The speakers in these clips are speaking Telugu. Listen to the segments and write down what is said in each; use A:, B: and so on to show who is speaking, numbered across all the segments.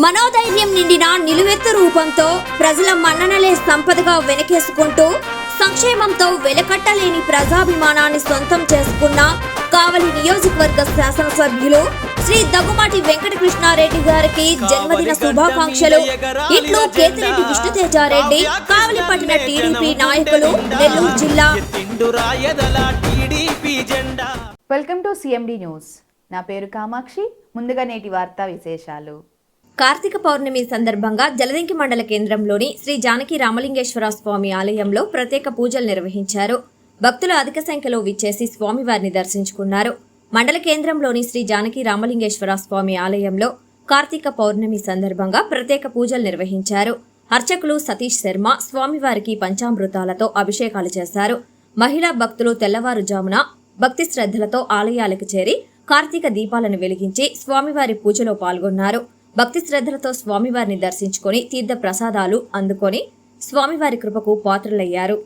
A: మనోధైర్యం నిండిన నిలువెత్తు రూపంతో ప్రజల మన్ననలే సంపదగా వెనకేసుకుంటూ సంక్షేమంతో వెలకట్టలేని ప్రజాభిమానాన్ని సొంతం చేసుకున్న కావలి నియోజకవర్గ శాసనసభ్యులు శ్రీ దగ్గుమాటి వెంకటకృష్ణారెడ్డి గారికి జన్మదిన శుభాకాంక్షలు. ఇట్లు కేతిరెడ్డి విష్ణుతేజారెడ్డి, కావలి పట్టణ టీడీపీ నాయకులు, నెల్లూరు జిల్లా.
B: Welcome to CMD news. నా పేరు కామాక్షి. ముందుగా నేటి వార్తా విశేషాలు.
A: కార్తీక పౌర్ణమి సందర్భంగా జలదంకి మండల కేంద్రంలోని శ్రీ జానకి రామలింగేశ్వర స్వామి ఆలయంలో ప్రత్యేక పూజలు నిర్వహించారు. భక్తులు అధిక సంఖ్యలో విచ్చేసి స్వామివారిని దర్శించుకున్నారు. మండల కేంద్రంలోని శ్రీ జానకి రామలింగేశ్వర స్వామి ఆలయంలో కార్తీక పౌర్ణమి సందర్భంగా ప్రత్యేక పూజలు నిర్వహించారు. అర్చకులు సతీష్ శర్మ స్వామివారికి పంచామృతాలతో అభిషేకాలు చేశారు. మహిళా భక్తులు తెల్లవారుజామున భక్తి శ్రద్ధలతో ఆలయాలకు చేరి కార్తీక దీపాలను వెలిగించి స్వామివారి పూజలో పాల్గొన్నారు. భక్తి శ్రద్ధలతో స్వామివారిని దర్శించుకొని తీర్థ ప్రసాదాలు అందుకొని స్వామివారి కృపకు పాత్రలయ్యారు.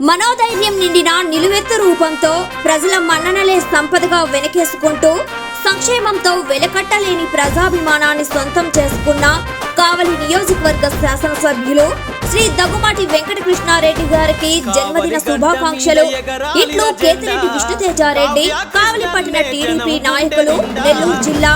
A: మనోధైర్యం నిండిన నిలువెత్తు రూపంతో ప్రజల మన్ననలే సంపదగా వెనకేసుకుంటూ సంక్షేమంతో వెలకట్టలేని ప్రజాభిమానాన్ని సొంతం చేసుకున్న కావలి నియోజకవర్గ శాసనసభ్యులు శ్రీ దగ్గుమాటి వెంకటకృష్ణారెడ్డి గారికి జన్మదిన శుభాకాంక్షలు. ఇట్లు కేతిరెడ్డి విష్ణుతేజారెడ్డి, కావలి పట్టణ టీడీపీ నాయకులు, నెల్లూరు జిల్లా.